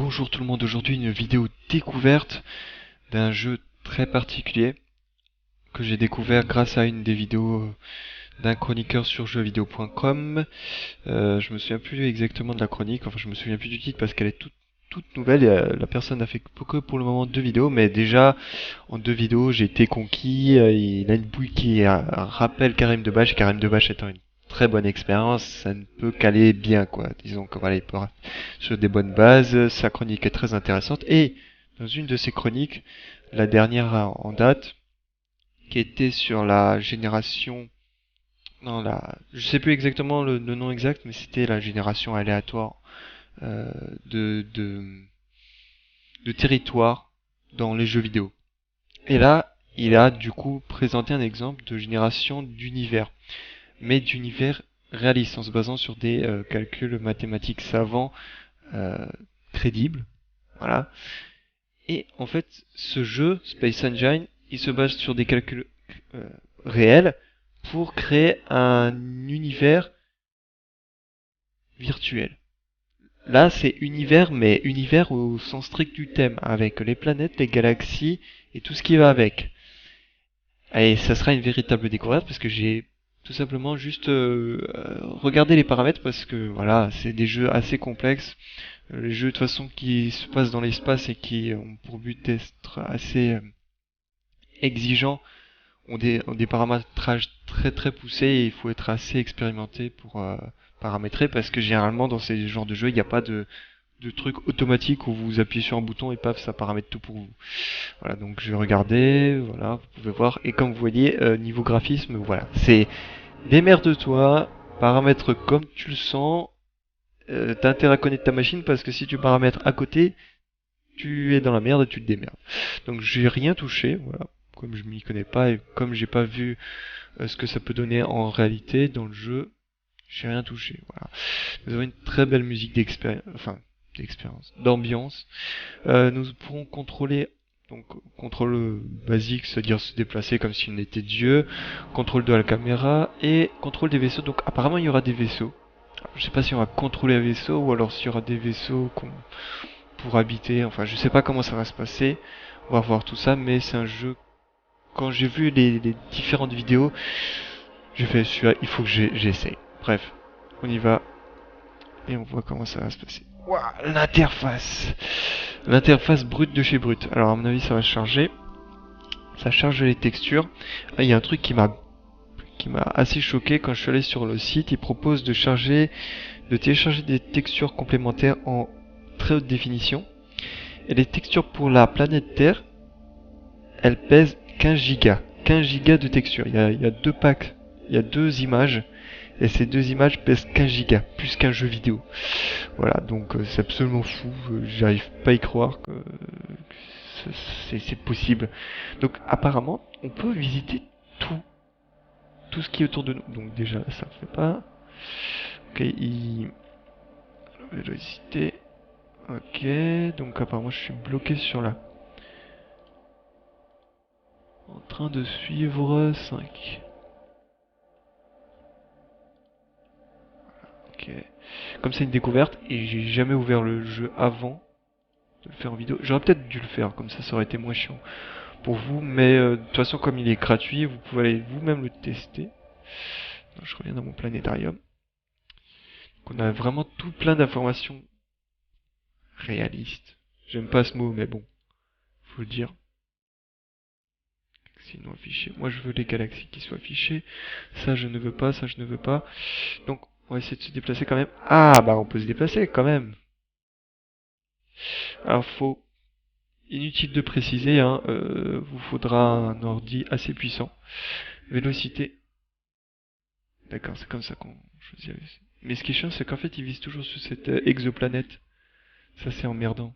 Bonjour tout le monde, aujourd'hui une vidéo découverte d'un jeu très particulier que j'ai découvert grâce à une des vidéos d'un chroniqueur sur jeuxvideo.com. Je me souviens plus exactement de la chronique, enfin je me souviens plus du titre parce qu'elle est toute nouvelle et la personne n'a fait que pour le moment 2 vidéos, mais déjà en 2 vidéos j'ai été conquis. Il a une bouille qui rappelle Karim Debache, et Karim Debache étant une très bonne expérience, ça ne peut qu'aller bien quoi. Disons que voilà, il part sur des bonnes bases, sa chronique est très intéressante et dans une de ses chroniques, la dernière en date, qui était sur la génération, non je sais plus exactement le nom exact, mais c'était la génération aléatoire euh, de, de de territoire dans les jeux vidéo. Et là, il a du coup présenté un exemple de génération d'univers, mais d'univers réaliste en se basant sur des calculs mathématiques savants, euh, crédibles. Voilà. Et en fait, ce jeu, Space Engine, il se base sur des calculs euh, réels pour créer un univers virtuel. Là, c'est univers, mais univers au sens strict du thème, avec les planètes, les galaxies et tout ce qui va avec. Et ça sera une véritable découverte parce que j'ai tout simplement juste regardé les paramètres parce que voilà, c'est des jeux assez complexes. Les jeux de toute façon qui se passent dans l'espace et qui ont pour but d'être assez exigeants ont des paramétrages très poussés et il faut être assez expérimenté pour paramétrer parce que généralement dans ces genres de jeux il n'y a pas de truc automatique où vous appuyez sur un bouton et paf ça paramètre tout pour vous. Voilà, donc je vais regarder, voilà, vous pouvez voir. Et comme vous voyez, niveau graphisme, voilà, c'est démerde-toi, paramètre comme tu le sens, t'as intérêt à connaître ta machine parce que si tu paramètres à côté, tu es dans la merde et tu te démerdes. Donc j'ai rien touché, voilà, comme je m'y connais pas et comme j'ai pas vu ce que ça peut donner en réalité dans le jeu, j'ai rien touché, voilà. Nous avons une très belle musique d'expérience, d'ambiance. Nous pourrons contrôler donc contrôle basique, c'est-à-dire se déplacer comme si on était Dieu, contrôle de la caméra et contrôle des vaisseaux. Donc apparemment il y aura des vaisseaux. Je sais pas si on va contrôler un vaisseau ou alors s'il y aura des vaisseaux pour habiter. Enfin, je sais pas comment ça va se passer. On va voir tout ça, mais c'est un jeu. Quand j'ai vu les différentes vidéos, j'ai fait celui-là, il faut que j'essaye. Bref, on y va et on voit comment ça va se passer. Waouh, l'interface! L'interface brute de chez brute. Alors à mon avis ça va charger. Ça charge les textures. Ah, il y a un truc qui m'a assez choqué quand je suis allé sur le site. Il propose de télécharger des textures complémentaires en très haute définition. Et les textures pour la planète Terre, elles pèsent 15 gigas. 15 gigas de textures. Il y a 2 packs, il y a 2 images. Et ces 2 images pèsent 15 gigas, plus qu'un jeu vidéo. Voilà, donc c'est absolument fou. J'arrive pas à y croire que c'est possible. Donc apparemment, on peut visiter tout ce qui est autour de nous. Donc déjà, ça ne fait pas. Ok, vélocité. Ok, donc apparemment je suis bloqué sur là. En train de suivre 5. Ok. Comme c'est une découverte et j'ai jamais ouvert le jeu avant de le faire en vidéo. J'aurais peut-être dû le faire, comme ça aurait été moins chiant pour vous. Mais de toute façon, comme il est gratuit, vous pouvez aller vous-même le tester. Je reviens dans mon planétarium. Donc on a vraiment tout plein d'informations réalistes. J'aime pas ce mot, mais bon, faut le dire. Sinon affiché. Moi je veux les galaxies qui soient affichées. Ça je ne veux pas, ça je ne veux pas. Donc on va essayer de se déplacer quand même. Ah bah on peut se déplacer quand même. Alors faut inutile de préciser, hein, vous faudra un ordi assez puissant. Vélocité. D'accord, c'est comme ça qu'on choisit. Mais ce qui est chiant, c'est qu'en fait, ils visent toujours sur cette exoplanète. Ça, c'est emmerdant.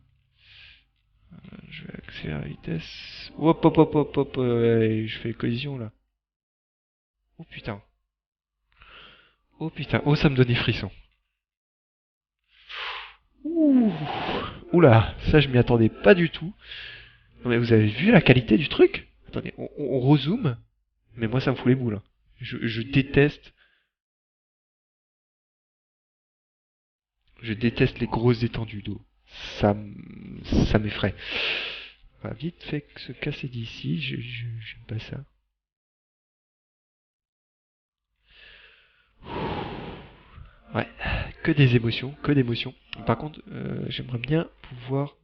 Je vais accélérer la vitesse. Hop, je fais collision là. Oh putain. Oh putain. Oh, ça me donne des frissons. Ouh. Oula, ça je m'y attendais pas du tout. Non mais vous avez vu la qualité du truc? Attendez, on rezoome. Mais moi ça me fout les boules, hein. Je déteste. Je déteste les grosses étendues d'eau. ça m'effraie. On va vite fait se casser d'ici, j'aime pas ça. Ouais, que des émotions, que d'émotions. Par contre, j'aimerais bien pouvoir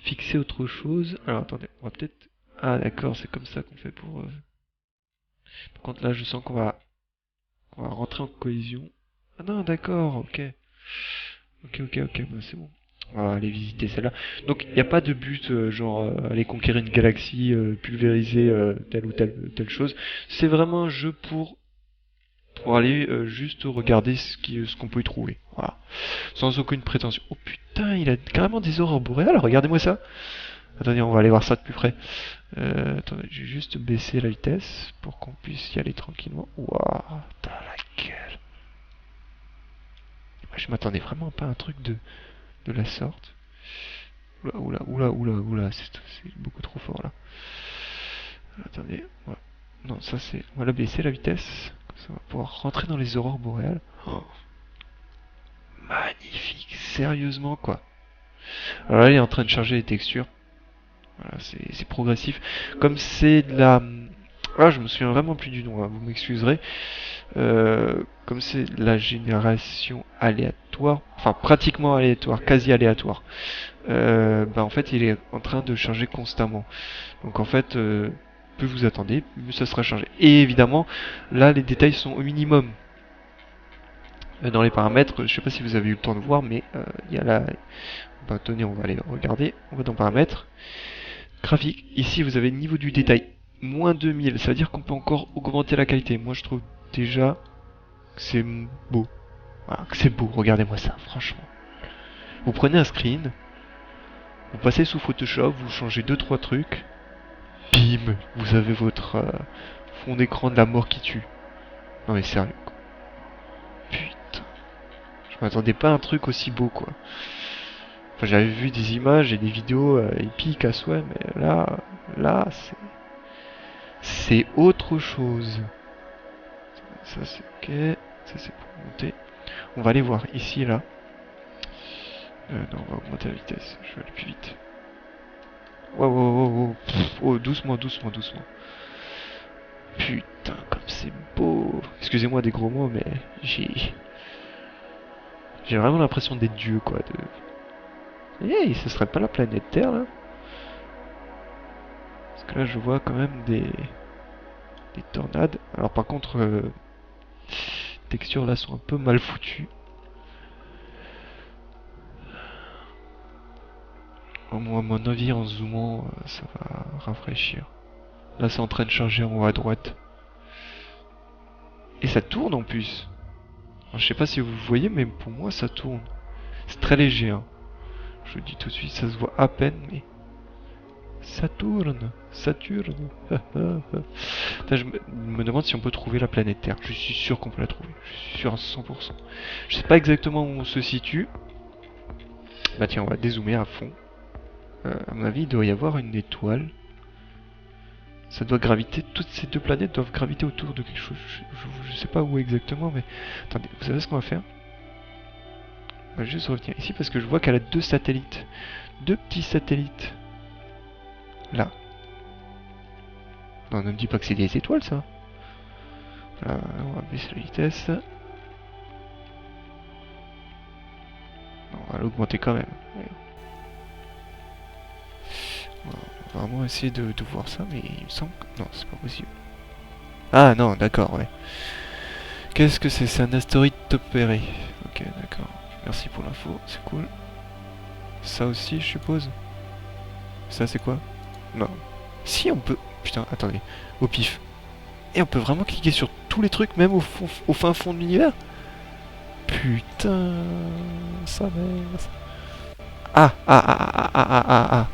fixer autre chose. Alors attendez, on va peut-être... Ah d'accord, c'est comme ça qu'on fait pour... Par contre là, je sens qu'on va rentrer en collision. Ah non, d'accord, ok. Ok, bah, c'est bon. On va aller visiter celle-là. Donc il n'y a pas de but genre aller conquérir une galaxie, pulvériser telle ou telle chose. C'est vraiment un jeu pour aller juste regarder ce qu'on peut y trouver. Voilà. Sans aucune prétention. Oh putain, il a carrément des aurores boréales, regardez-moi ça. Attendez, on va aller voir ça de plus près. Attendez, je vais juste baisser la vitesse pour qu'on puisse y aller tranquillement. Waouh, dans la gueule. Je m'attendais vraiment pas à un truc de la sorte. Oula, c'est beaucoup trop fort là. Attendez, ouais. Non, ça c'est... On va la baisser la vitesse. Comme ça on va pouvoir rentrer dans les aurores boréales. Oh, magnifique, sérieusement quoi. Alors là il est en train de charger les textures. Voilà, c'est progressif. Comme c'est de la... Ah, je me souviens vraiment plus du nom, hein, vous m'excuserez. Comme c'est de la génération aléatoire, enfin pratiquement aléatoire, quasi aléatoire, bah en fait il est en train de charger constamment. Donc en fait, plus vous attendez, mieux ça sera chargé. Et évidemment, là les détails sont au minimum. Dans les paramètres, je sais pas si vous avez eu le temps de voir, mais il y a là... Bah tenez, on va aller regarder, on va dans paramètres. Graphique, ici vous avez le niveau du détail, moins 2000, ça veut dire qu'on peut encore augmenter la qualité. Moi je trouve déjà que c'est beau. Voilà, que c'est beau, regardez-moi ça, franchement. Vous prenez un screen, vous passez sous Photoshop, vous changez 2-3 trucs, bim, vous avez votre fond d'écran de la mort qui tue. Non mais sérieux quoi. Putain. Je m'attendais pas à un truc aussi beau quoi. Enfin j'avais vu des images et des vidéos épiques à souhait, mais là c'est autre chose. Ça c'est ok, ça c'est pour monter. On va aller voir ici là. Non, on va augmenter la vitesse, je vais aller plus vite. Wow. Oh, doucement. Putain, comme c'est beau. Excusez-moi des gros mots, mais j'ai vraiment l'impression d'être Dieu quoi. Hey, ce serait pas la planète Terre là? Parce que là je vois quand même des tornades. Alors par contre, les textures là sont un peu mal foutues. À mon avis, en zoomant, ça va rafraîchir. Là, c'est en train de charger en haut à droite. Et ça tourne en plus. Alors, je sais pas si vous voyez, mais pour moi, ça tourne. C'est très léger, hein. Je vous dis tout de suite, ça se voit à peine, mais... Ça tourne. Putain, je me demande si on peut trouver la planète Terre. Je suis sûr qu'on peut la trouver. Je suis sûr à 100%. Je sais pas exactement où on se situe. Bah tiens, on va dézoomer à fond. À mon avis, il doit y avoir une étoile. Ça doit graviter, toutes ces deux planètes doivent graviter autour de quelque chose. Je sais pas où exactement, mais... Attendez, vous savez ce qu'on va faire? On va juste revenir ici parce que je vois qu'elle a deux satellites. Deux petits satellites. Là. Non, ne me dis pas que c'est des étoiles, ça. Là, on va baisser la vitesse. Non, on va l'augmenter quand même. On va vraiment essayer de voir ça, mais il me semble que... Non, c'est pas possible. Ah non, d'accord, ouais. Qu'est-ce que c'est? C'est un astéroïde Topéré. Ok, d'accord. Merci pour l'info, c'est cool. Ça aussi, je suppose. Ça, c'est quoi? Non. Si, on peut... Putain, attendez. Au pif. Et on peut vraiment cliquer sur tous les trucs, même au fin fond de l'univers? Putain... Ça merde. Ah.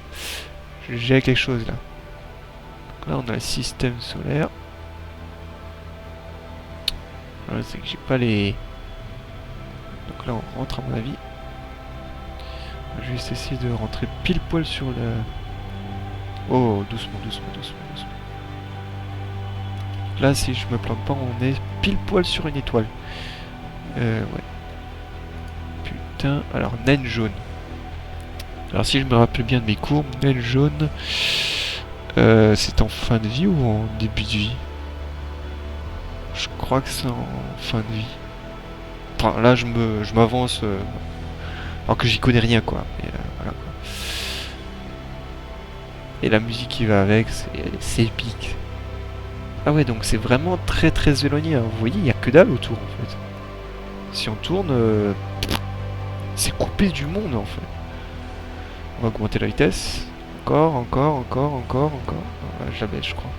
J'ai quelque chose, là. Donc là, on a le système solaire. Là, c'est que j'ai pas les... Donc là, on rentre à mon avis. On va juste essayer de rentrer pile poil sur le... Oh, doucement. Là, si je me plante pas, on est pile poil sur une étoile. Ouais. Putain, alors naine jaune. Alors si je me rappelle bien de mes cours, naine jaune, c'est en fin de vie ou en début de vie? Je crois que c'est en fin de vie. Enfin, là je m'avance, alors que j'y connais rien quoi. Et, voilà, quoi. Et la musique qui va avec, c'est épique. Ah ouais, donc c'est vraiment très très éloigné, hein. Vous voyez, il n'y a que dalle autour en fait. Si on tourne, c'est coupé du monde en fait. On va augmenter la vitesse. Encore. Je la baisse, je crois.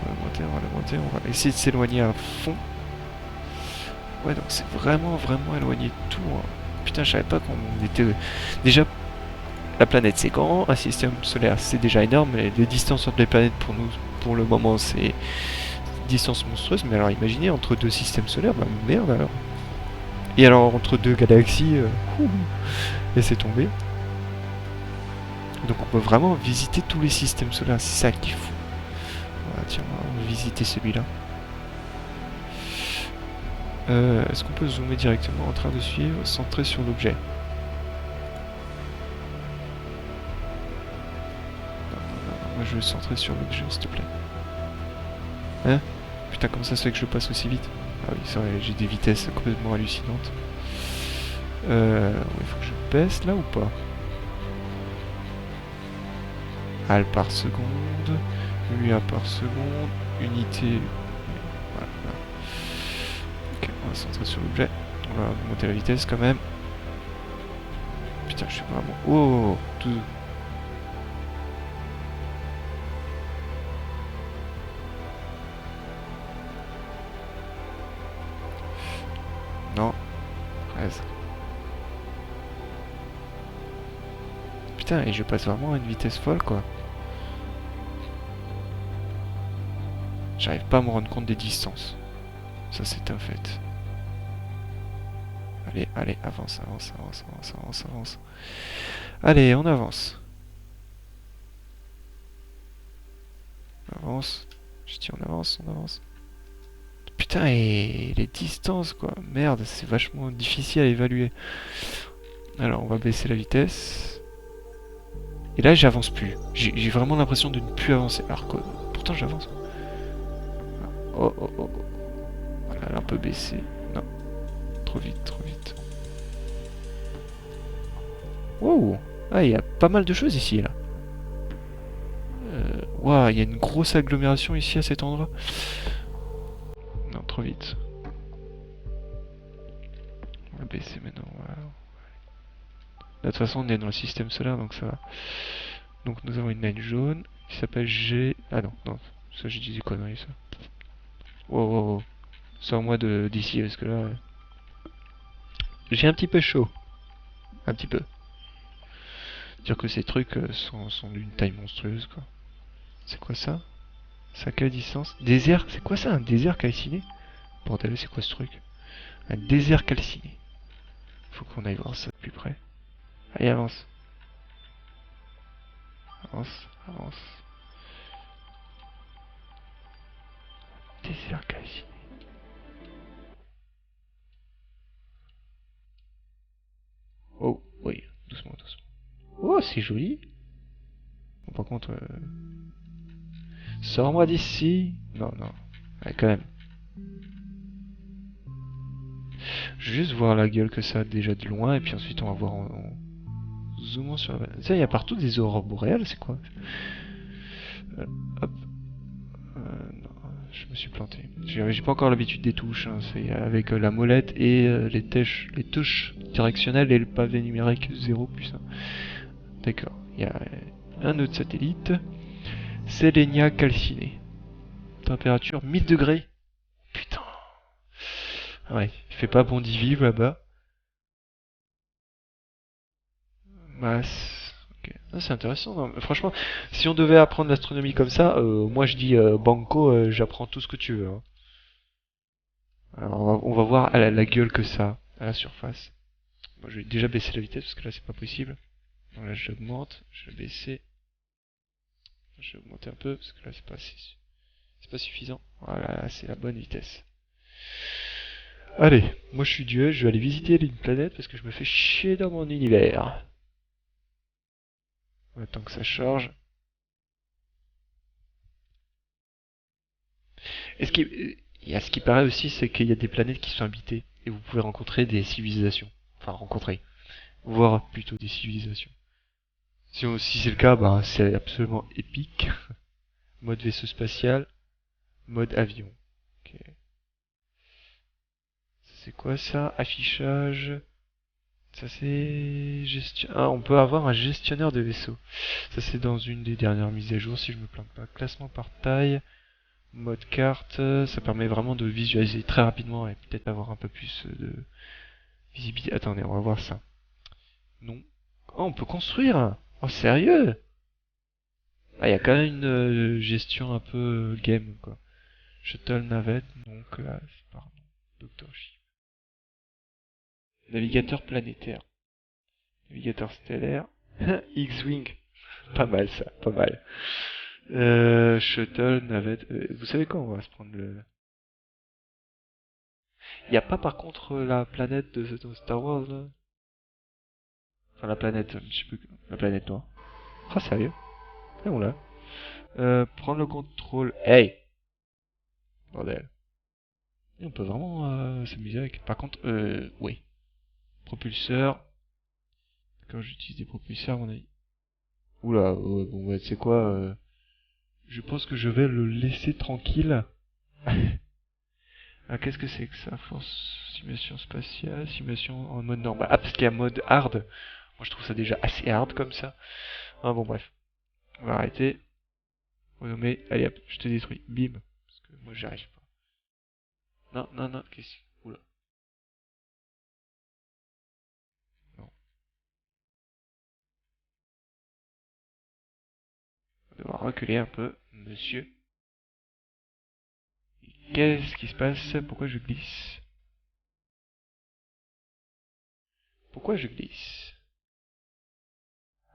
On va l'augmenter, on va essayer de s'éloigner à fond. Ouais, donc c'est vraiment éloigné de tout, hein. Putain, je savais pas qu'on était... Déjà, la planète c'est grand, un système solaire c'est déjà énorme, mais les distances entre les planètes pour nous, pour le moment, c'est une distance monstrueuse. Mais alors imaginez, entre deux systèmes solaires, bah merde alors. Et alors entre deux galaxies, laissez tomber. Donc on peut vraiment visiter tous les systèmes solaires, c'est ça qu'il faut. Voilà, tiens, on va visiter celui-là. Est-ce qu'on peut zoomer directement en train de suivre, centré sur l'objet? Non, moi je veux centrer sur l'objet, s'il te plaît. Hein? Putain, comment ça se fait que je passe aussi vite? Ah oui, c'est vrai, j'ai des vitesses complètement hallucinantes. Il faut que je baisse là ou pas? Al par seconde, UA par seconde, unité. Voilà. Ok, on va se centrer sur l'objet. On va monter la vitesse quand même. Putain, je suis vraiment... Oh, tout... Non. 13. Putain, et je passe vraiment à une vitesse folle, quoi. J'arrive pas à me rendre compte des distances. Ça, c'est un fait. Allez, avance. Allez, on avance. On avance. Je dis on avance. Putain, et les distances, quoi. Merde, c'est vachement difficile à évaluer. Alors, on va baisser la vitesse. Et là, j'avance plus. J'ai vraiment l'impression de ne plus avancer. Alors que, pourtant, j'avance. Oh. Voilà, elle a un peu baissé. Non. Trop vite. Wow. Ah, il y a pas mal de choses ici, là. Waouh, il y a une grosse agglomération ici, à cet endroit. Non, trop vite. On va baisser maintenant. Voilà. Là, de toute façon, on est dans le système solaire, donc ça va. Donc, nous avons une naine jaune qui s'appelle G... Ah non, ça, j'ai dit des conneries, ça. Wow. Sors-moi d'ici, parce que là... J'ai un petit peu chaud. Un petit peu. Dire que ces trucs sont d'une taille monstrueuse, quoi. C'est quoi ça? C'est à quelle distance? Désert? C'est quoi ça, un désert calciné? Bordel, c'est quoi ce truc? Un désert calciné. Faut qu'on aille voir ça de plus près. Allez, avance. Désert calciné. Oh, oui, doucement. Oh, c'est joli. Bon, par contre... Sors-moi d'ici. Non. Ouais, quand même. Je vais juste voir la gueule que ça a déjà de loin, et puis ensuite on va voir en zoomant sur la... Ça, il y a partout des aurores boréales, c'est quoi? Hop. Non, je me suis planté. J'ai pas encore l'habitude des touches, hein. C'est avec la molette et les touches directionnelles et le pavé numérique 0 plus 1. D'accord. Il y a un autre satellite. Sélénia calcinée. Température 1000 degrés. Putain. Ouais, il fait pas bon d'y vivre là-bas. Masse. Ok. Ah, c'est intéressant. Non, mais franchement, si on devait apprendre l'astronomie comme ça, moi je dis Banco, j'apprends tout ce que tu veux, hein. Alors on va voir à la gueule que ça à la surface. Moi, je vais déjà baisser la vitesse parce que là c'est pas possible. Donc là j'augmente, je vais baisser. Je vais augmenter un peu parce que là c'est pas suffisant. Voilà, c'est la bonne vitesse. Allez, moi je suis Dieu, je vais aller visiter une planète parce que je me fais chier dans mon univers. On attend que ça charge. Et ce qui paraît aussi, c'est qu'il y a des planètes qui sont habitées. Et vous pouvez rencontrer des civilisations. Enfin, rencontrer. Voir plutôt des civilisations. Si c'est le cas, bah, c'est absolument épique. Mode vaisseau spatial. Mode avion. Ok. C'est quoi ça? Affichage. Ça c'est gestion. Ah, on peut avoir un gestionnaire de vaisseau. Ça c'est dans une des dernières mises à jour si je me plante pas. Classement par taille, mode carte, ça permet vraiment de visualiser très rapidement et peut-être avoir un peu plus de visibilité. Attendez, on va voir ça. Non. Oh, on peut construire. Oh, sérieux? Ah, il y a quand même une gestion un peu game quoi. Shuttle navette, donc là, c'est pardon. Doctor Ship. Navigateur planétaire. Navigateur stellaire. X-Wing. Pas mal ça, pas mal. Shuttle, navette. Vous savez quoi, on va se prendre le. Y a pas par contre la planète de Star Wars là. Enfin la planète, je sais plus. La planète noire. Ah sérieux? Et on l'a. Prendre le contrôle. Hey! Bordel. Et on peut vraiment s'amuser avec. Par contre, oui. Propulseur. Quand j'utilise des propulseurs, à mon avis. Oula, ouais, bon, ouais, c'est quoi je pense que je vais le laisser tranquille. Ah, qu'est-ce que c'est que ça? Force, simulation spatiale, simulation en mode normal. Ah, parce qu'il y a mode hard. Moi, je trouve ça déjà assez hard comme ça. Ah, bon, bref. On va arrêter. Renommer. Allez, hop, je te détruis. Bim. Parce que moi, j'y arrive pas. Non, non, non, qu'est-ce que... Oula. Non. On va devoir reculer un peu, monsieur. Qu'est-ce qui se passe? Pourquoi je glisse? Pourquoi je glisse?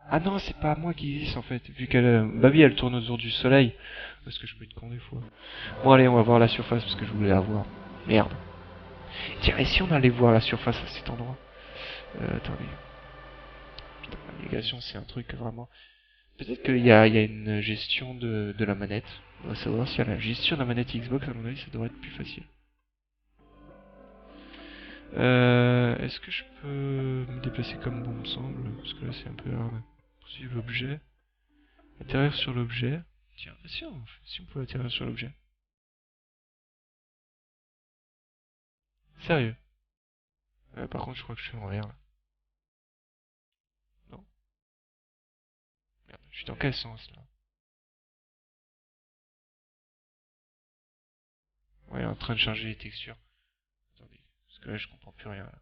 Ah non, c'est pas moi qui glisse en fait, vu qu'elle... Bah oui, elle tourne autour du soleil. Parce que je peux être con des fois. Bon allez, on va voir la surface parce que je voulais la voir. Merde. Tiens, et si on allait voir la surface à cet endroit? Attendez. Putain, la navigation c'est un truc vraiment... Peut-être qu'il y a une gestion de la manette. On va savoir si y a la gestion de la manette Xbox, à mon avis ça devrait être plus facile. Est-ce que je peux me déplacer comme bon me semble? Parce que là c'est un peu hard. Poursuivre l'objet. Atterrir sur l'objet. Tiens, si on peut atterrir sur l'objet. Sérieux. Par contre je crois que je suis en l'air là. Non. Merde, je suis dans quel sens là? Ouais, en train de charger les textures. Attendez, parce que là je comprends plus rien là.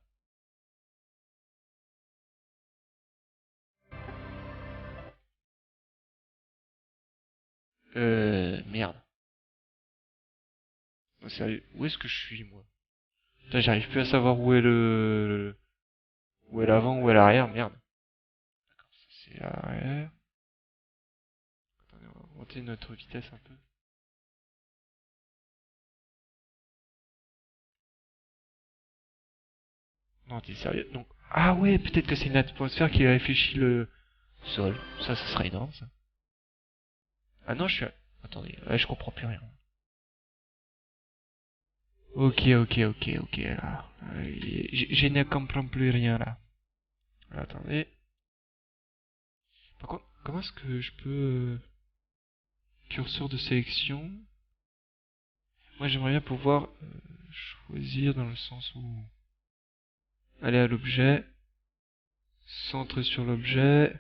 Merde. Non, sérieux, où est-ce que je suis moi? Putain, j'arrive plus à savoir où est où est l'avant, où est l'arrière, merde. D'accord, ça c'est l'arrière. Attendez, on va augmenter notre vitesse un peu. Non, t'es sérieux? Donc, ah ouais, peut-être que c'est une atmosphère qui réfléchit le sol. Ça serait énorme ça. Ah non, je suis... Attendez, là je comprends plus rien. Ok, ok, ok, ok, là. Je ne comprends plus rien là. Attendez. Par contre, comment est-ce que je peux... curseur de sélection. Moi j'aimerais bien pouvoir choisir dans le sens où... Aller à l'objet. Centrer sur l'objet.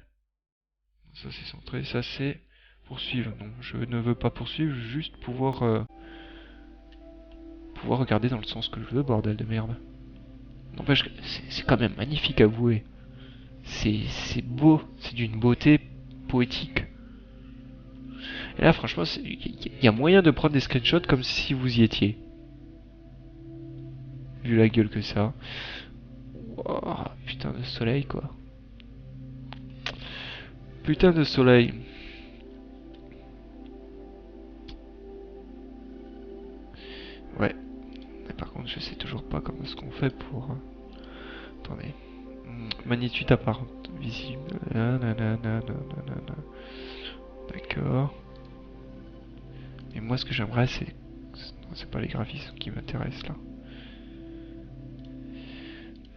Ça c'est centré, ça c'est... Poursuivre. Non, je ne veux pas poursuivre, juste pouvoir regarder dans le sens que je veux, bordel de merde. N'empêche que c'est quand même magnifique à avouer. C'est beau, c'est d'une beauté poétique. Et là, franchement, il y a moyen de prendre des screenshots comme si vous y étiez. Vu la gueule que ça. Oh, putain de soleil, quoi. Putain de soleil. Ouais. Mais par contre, je sais toujours pas comment est-ce qu'on fait pour... Attendez. Magnitude apparente visible. D'accord. Et moi, ce que j'aimerais, c'est... Non, c'est pas les graphismes qui m'intéressent, là.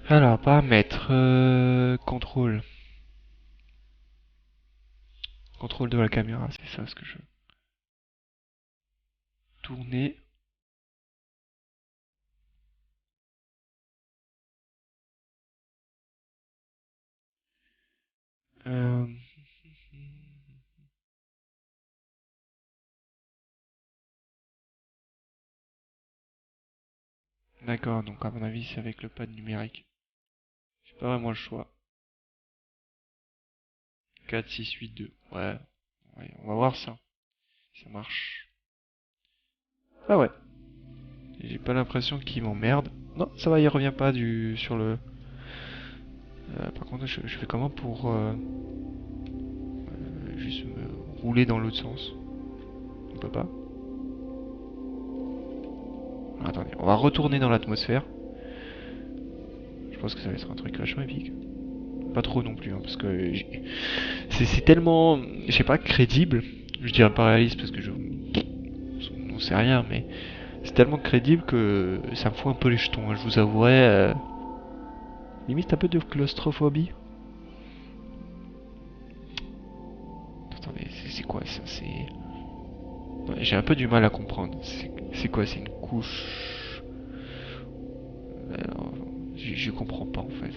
Alors, paramètres... contrôle. Contrôle de la caméra, c'est ça ce que je veux. Tourner. Euh... D'accord, donc à mon avis, c'est avec le pad numérique. J'ai pas vraiment le choix. 4, 6, 8, 2. Ouais. Ouais, on va voir ça. Ça marche. Ah ouais. J'ai pas l'impression qu'il m'emmerde. Non, ça va, il revient pas sur le... par contre, je fais comment pour juste me rouler dans l'autre sens? On peut pas. Attendez, on va retourner dans l'atmosphère. Je pense que ça va être un truc vachement épique. Pas trop non plus, hein, parce que c'est tellement, je sais pas, crédible. Je dirais pas réaliste parce que on sait rien, mais c'est tellement crédible que ça me fout un peu les jetons, hein, je vous avouerai. Limite un peu de claustrophobie. Attendez, c'est quoi ça? J'ai un peu du mal à comprendre. C'est quoi? C'est une couche. Alors, je comprends pas en fait.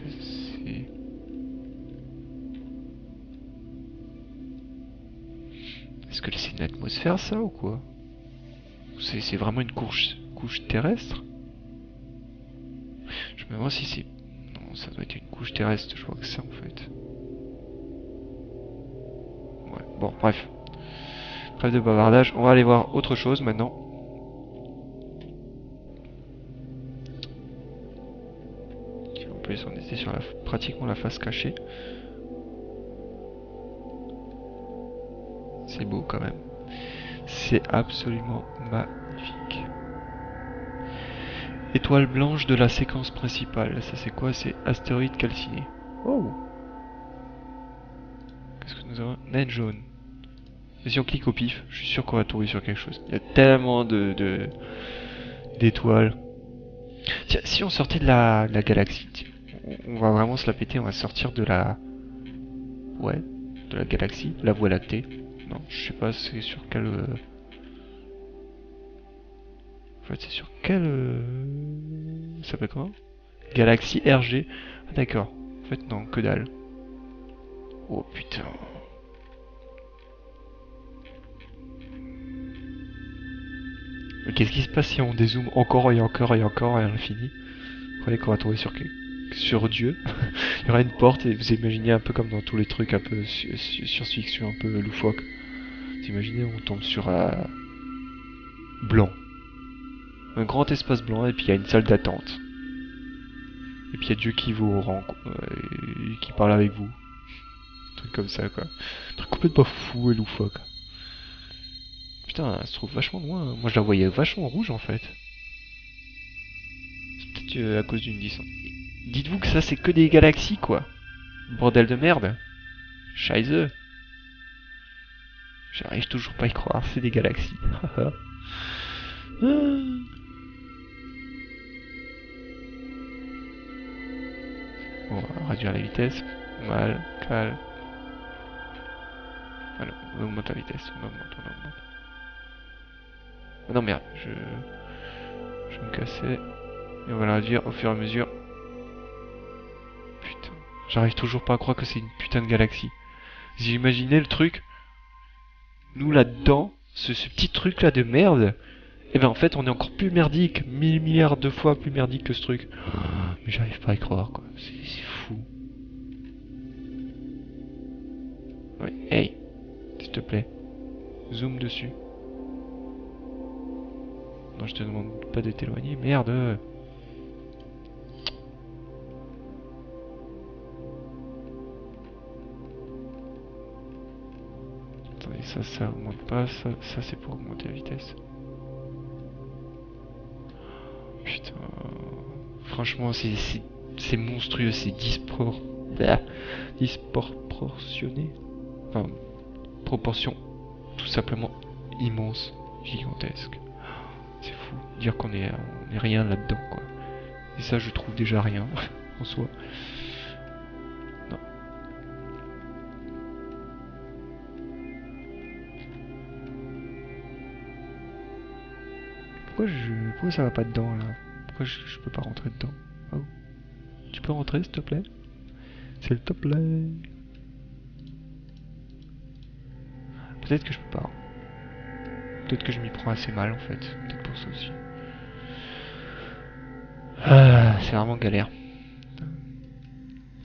Est-ce que c'est une atmosphère ça ou quoi? C'est vraiment une couche terrestre? Je me demande si c'est... Non, ça doit être une couche terrestre, je vois que ça en fait. Ouais, bon, bref. Trêve de bavardage, on va aller voir autre chose maintenant. En plus, on était sur pratiquement la face cachée. C'est beau quand même. C'est absolument magnifique. Étoile blanche de la séquence principale. Ça c'est quoi? C'est astéroïde calciné. Oh! Qu'est-ce que nous avons? Naine jaune. Et si on clique au pif, je suis sûr qu'on va tomber sur quelque chose. Il y a tellement d'étoiles. Tiens, si on sortait de la galaxie, on va vraiment se la péter, on va sortir de la... Ouais, de la galaxie, la Voie lactée. Non, je sais pas, c'est sur quel... En fait, c'est sur quel... Ça s'appelle comment? Galaxie RG. Ah d'accord. En fait, non, que dalle. Oh putain. Mais qu'est-ce qui se passe si on dézoome encore et encore et encore et à l'infini? Vous croyez qu'on va tomber sur Dieu? Il y aura une porte et vous imaginez un peu comme dans tous les trucs un peu science-fiction, un peu loufoque. Vous imaginez on tombe sur blanc. Un grand espace blanc et puis il y a une salle d'attente. Et puis il y a Dieu qui vous rend, qui parle avec vous. Un truc comme ça quoi. Un truc complètement fou et loufoque. Putain, elle se trouve vachement loin. Moi je la voyais vachement rouge en fait. C'est peut-être à cause d'une distance. Dites-vous que ça c'est que des galaxies quoi. Bordel de merde. Scheiße. J'arrive toujours pas à y croire, c'est des galaxies. On va réduire la vitesse. Mal, calme. Alors, on augmente la vitesse, on augmente. Ah non merde, je me cassais. Et on va la réduire au fur et à mesure. Putain, j'arrive toujours pas à croire que c'est une putain de galaxie. Si j'imaginais le truc, nous là-dedans, ce petit truc là de merde, et ben en fait on est encore plus merdique, 1000 milliards de fois plus merdique que ce truc. Mais j'arrive pas à y croire quoi, c'est fou. Ouais, hey, s'il te plaît, zoom dessus. Non, je te demande pas de t'éloigner, merde. Attendez, ça augmente pas, ça c'est pour augmenter la vitesse. Putain, franchement c'est c'est monstrueux, c'est disproportionné. Enfin, proportion tout simplement immense, gigantesque. C'est fou, dire qu'on est rien là-dedans, quoi. Et ça, je trouve déjà rien, en soi. Non. Pourquoi ça va pas dedans, là? Pourquoi je peux pas rentrer dedans? Oh. Tu peux rentrer, s'il te plaît? S'il te plaît. Peut-être que je peux pas. Peut-être que je m'y prends assez mal, en fait. Peut-être pour ça aussi. Ah, c'est vraiment galère.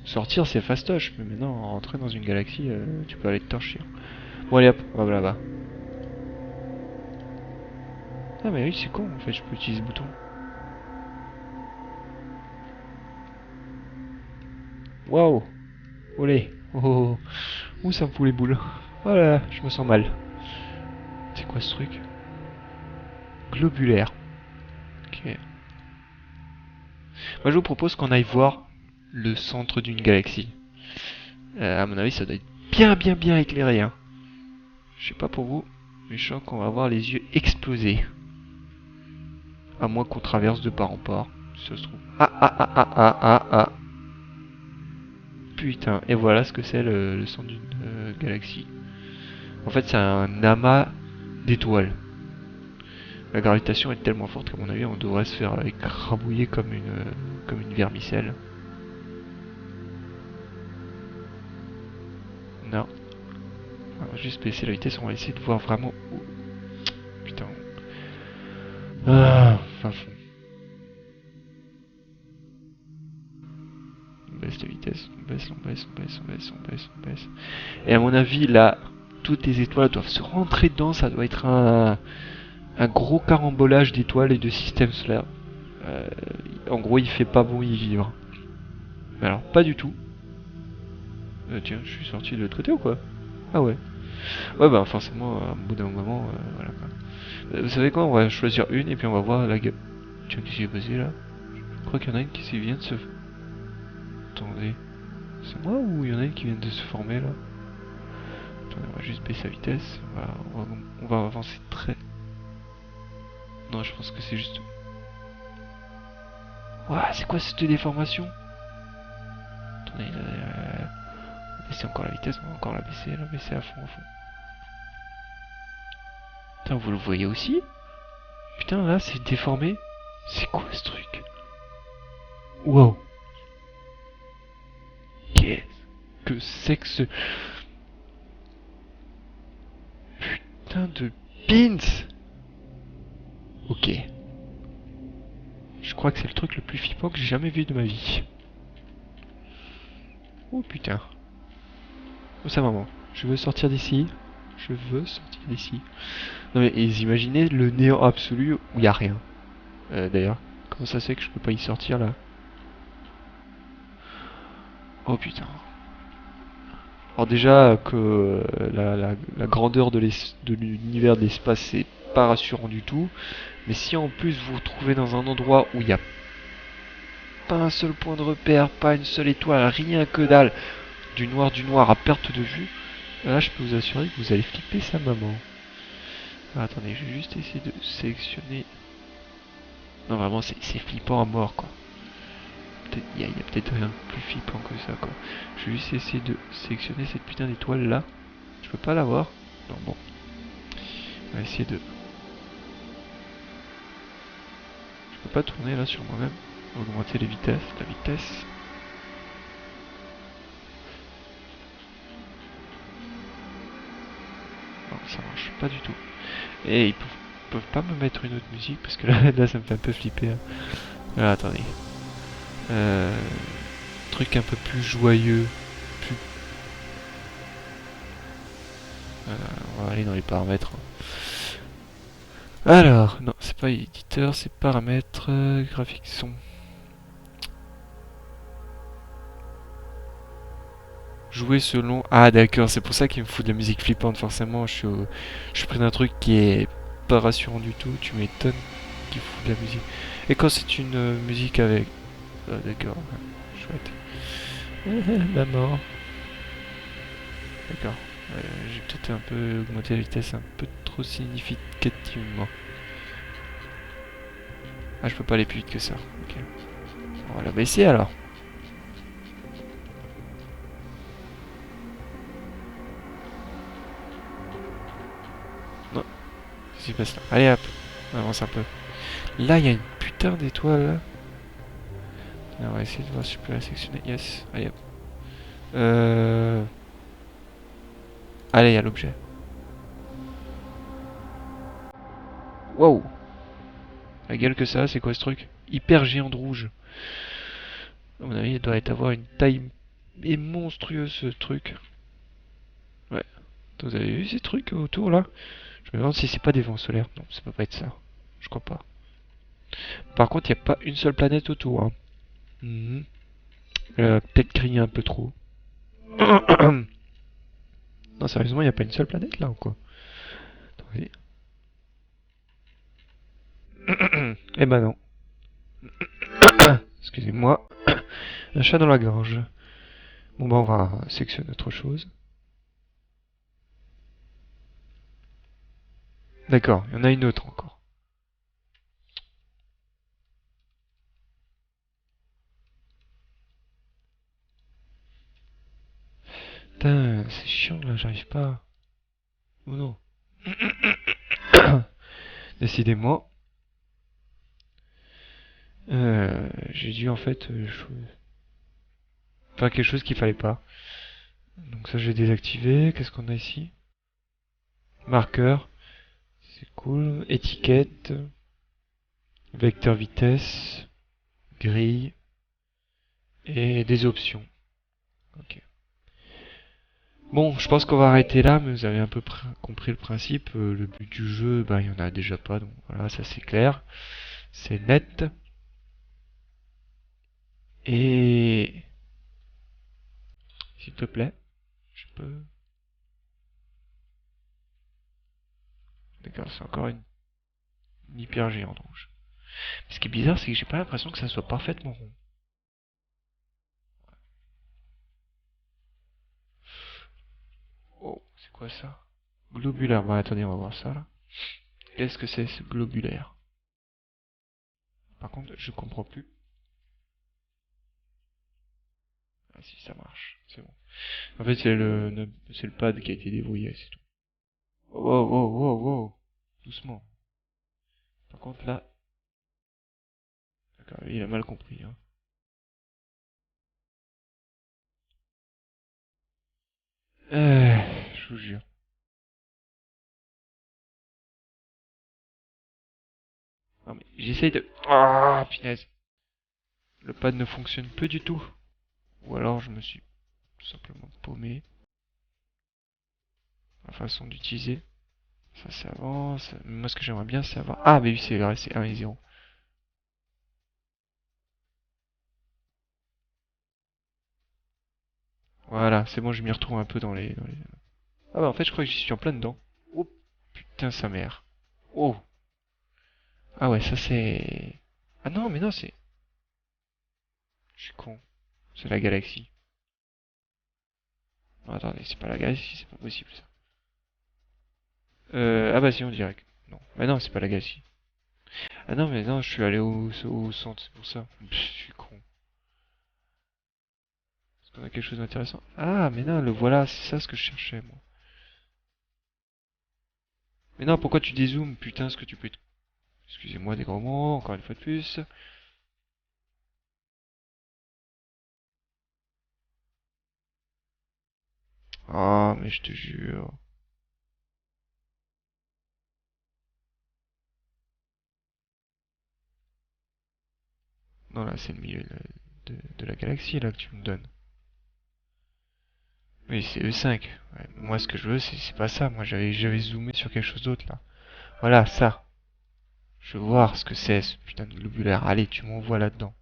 Sortir, c'est fastoche, mais maintenant, rentrer dans une galaxie, tu peux aller te torcher. Bon, allez hop, on va là-bas. Ah, mais oui, c'est con, en fait, je peux utiliser ce bouton. Waouh! Olé! Oh, oh, oh. Ouh, ça me fout les boules. Voilà, je me sens mal. C'est quoi ce truc? Globulaire. Ok. Moi, je vous propose qu'on aille voir le centre d'une galaxie. À mon avis, ça doit être bien éclairé, hein. Je sais pas pour vous, mais je sens qu'on va avoir les yeux exploser. À moins qu'on traverse de part en part, si ça se trouve. Ah. Putain, et voilà ce que c'est le centre d'une galaxie. En fait, c'est un amas d'étoiles. La gravitation est tellement forte qu'à mon avis, on devrait se faire écrabouiller comme une vermicelle. Non. On va juste baisser la vitesse, on va essayer de voir vraiment où... Putain. Ah, fin fond. On baisse la vitesse, on baisse. Et à mon avis, là, toutes les étoiles doivent se rentrer dedans, ça doit être un gros carambolage d'étoiles et de systèmes solaires. En gros, il fait pas bon y vivre. Mais alors, pas du tout. Tiens, je suis sorti de l'autre côté ou quoi? Ah ouais. Ouais, bah forcément, au bout d'un moment, voilà quoi. Vous savez quoi? On va choisir une et puis on va voir la gueule. Tiens, qu'est-ce qui est passé là? Je crois qu'il y en a une qui vient de se... Attendez. C'est moi ou il y en a une qui vient de se former là? Attendez, on va juste baisser la vitesse. On va avancer très... Non, je pense que c'est juste... Ouah, c'est quoi cette déformation? Attendez, baisser encore la vitesse, on va encore la baisser à fond. Putain, vous le voyez aussi? Putain, là, c'est déformé. C'est quoi ce truc? Wow. Qu'est-ce que c'est que ce... Putain de pins. Ok. Je crois que c'est le truc le plus flippant que j'ai jamais vu de ma vie. Oh putain. Oh ça maman. Je veux sortir d'ici. Non mais imaginez le néant absolu où il y a rien. D'ailleurs, comment ça se fait que je peux pas y sortir là? Oh putain. Alors déjà que la grandeur de l'univers de l'espace c'est pas rassurant du tout. Mais si en plus vous vous trouvez dans un endroit où il n'y a pas un seul point de repère, pas une seule étoile, rien que dalle, du noir à perte de vue, là je peux vous assurer que vous allez flipper sa maman. Ah, attendez, je vais juste essayer de sélectionner... Non vraiment c'est flippant à mort quoi. Il y a peut-être rien de plus flippant que ça quoi. Je vais juste essayer de sélectionner cette putain d'étoile là. Je peux pas la voir. Non bon. On va essayer de... Je peux pas tourner là sur moi-même. Augmenter la vitesse. Non, ça marche pas du tout. Et ils peuvent pas me mettre une autre musique parce que là ça me fait un peu flipper. Hein. Ah, attendez. Truc un peu plus joyeux. Plus... on va aller dans les paramètres. Alors, non, c'est pas éditeur, c'est paramètres, graphique son. Jouer selon... Ah d'accord, c'est pour ça qu'il me fout de la musique flippante, forcément. Je suis pris d'un truc qui est pas rassurant du tout, tu m'étonnes qu'il fout de la musique. Et quand c'est une musique avec... Ah d'accord. chouette. Maman. D'accord. J'ai peut-être un peu augmenté la vitesse un peu trop significativement. Ah, je peux pas aller plus vite que ça. Ok. On va la baisser alors. Non, qu'est-ce qui se passe là? Allez hop, on avance un peu. Là, il y a une putain d'étoile là. On va essayer de voir si je peux la sectionner. Yes, allez hop. Allez, il y a l'objet. Wow! La gueule que ça a, c'est quoi ce truc? Hyper géant de rouge. À mon avis, il doit avoir une taille monstrueuse ce truc. Ouais. Vous avez vu ces trucs autour là? Je me demande si c'est pas des vents solaires. Non, ça peut pas être ça. Je crois pas. Par contre, il n'y a pas une seule planète autour. Hein. Mhm. Peut-être grillé un peu trop. Non, sérieusement, il n'y a pas une seule planète là ou quoi? Attendez. Eh ben non. Excusez-moi. Un chat dans la gorge. Bon bah on va sectionner autre chose. D'accord, il y en a une autre encore. Putain, c'est chiant là, j'arrive pas. Ou non. Décidément. J'ai dû en fait faire quelque chose qu'il fallait pas. Donc ça je vais désactiver. Qu'est-ce qu'on a ici? Marqueur. C'est cool. Étiquette. Vecteur vitesse. Grille. Et des options. Ok. Bon, je pense qu'on va arrêter là, mais vous avez un peu compris le principe. Le but du jeu, bah, il y en a déjà pas, donc voilà, ça c'est clair. C'est net. Et s'il te plaît, je peux. D'accord, c'est encore une hyper géante rouge. Ce qui est bizarre, c'est que j'ai pas l'impression que ça soit parfaitement rond. Oh, c'est quoi ça? Globulaire. Bah attendez, on va voir ça là. Qu'est-ce que c'est ce globulaire? Par contre, je comprends plus. Ah si, ça marche, c'est bon. En fait, c'est le pad qui a été déverrouillé, c'est tout. Wow, wow, wow, wow. Doucement. Par contre là, d'accord, il a mal compris. Hein. Je vous jure. Non mais j'essaye de... Ah, punaise. Le pad ne fonctionne plus du tout. Ou alors je me suis tout simplement paumé. La façon d'utiliser. Ça s'avance. Moi ce que j'aimerais bien c'est avoir... Ah mais oui c'est vrai, c'est 1 et 0. Voilà, c'est bon, je m'y retrouve un peu dans les... Ah bah en fait je crois que j'y suis en plein dedans. Oh putain sa mère. Oh. Ah ouais ça c'est... Ah non mais non c'est... Je suis con. C'est la galaxie. Non, attendez, c'est pas la galaxie, c'est pas possible ça. Ah bah si on dirait que... Non. Bah non, c'est pas la galaxie. Ah non mais non, je suis allé au centre, c'est pour ça. Pff, je suis con. Est-ce qu'on a quelque chose d'intéressant? Ah mais non, le voilà, c'est ça ce que je cherchais moi. Mais non, pourquoi tu dézoomes? Putain, ce que tu peux... Excusez-moi des gros mots, encore une fois de plus. Ah mais je te jure. Non là, c'est le milieu de la galaxie là que tu me donnes. Oui, c'est E5. Ouais, moi, ce que je veux, c'est pas ça. Moi, j'avais zoomé sur quelque chose d'autre là. Voilà, ça. Je veux voir ce que c'est, ce putain de globulaire. Allez, tu m'envoies là-dedans.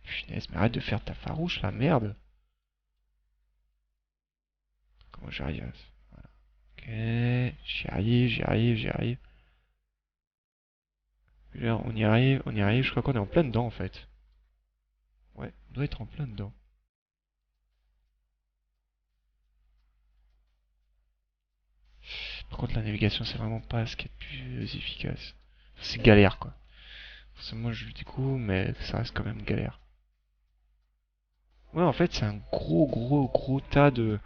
Punaise, mais arrête de faire ta farouche là, merde. Comment j'arrive à... Ok, j'y arrive, j'y arrive, j'y arrive. Là, on y arrive, je crois qu'on est en plein dedans en fait. Ouais, on doit être en plein dedans. Par contre, la navigation, c'est vraiment pas ce qui est le plus efficace. C'est galère quoi. Forcément, je le découvre, mais ça reste quand même galère. Ouais, en fait, c'est un gros tas de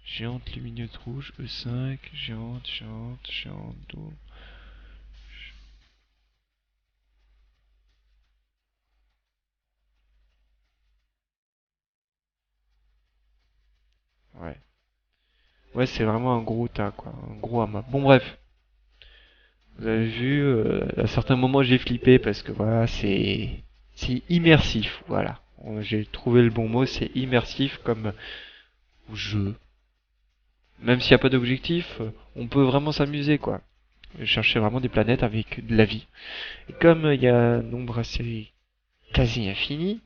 géantes lumineuses rouges, E5, géante, d'eau. Ouais. Ouais, c'est vraiment un gros tas, quoi. Un gros amas. Bon, bref. Vous avez vu, à certains moments, j'ai flippé parce que voilà, c'est immersif, voilà. J'ai trouvé le bon mot, c'est immersif comme jeu. Même s'il n'y a pas d'objectif, on peut vraiment s'amuser, quoi. Chercher vraiment des planètes avec de la vie. Et comme il y a un nombre assez quasi infini,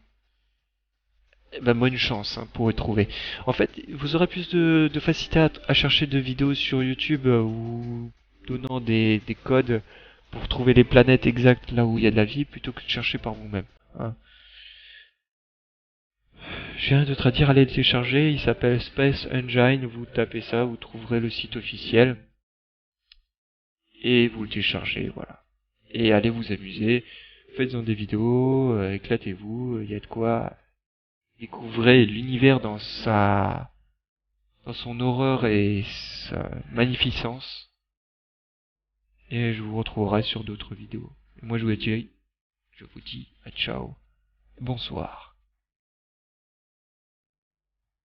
eh ben bonne chance hein, pour y trouver. En fait, vous aurez plus de facilité à chercher de vidéos sur YouTube ou donnant des codes pour trouver les planètes exactes là où il y a de la vie plutôt que de chercher par vous-même. Hein. J'ai rien d'autre à dire, allez le télécharger, il s'appelle Space Engine, vous tapez ça, vous trouverez le site officiel et vous le téléchargez, voilà. Et allez vous amuser, faites-en des vidéos, éclatez-vous, il y a de quoi découvrir l'univers dans son horreur et sa magnificence. Et je vous retrouverai sur d'autres vidéos. Et moi je vous dis à ciao, bonsoir.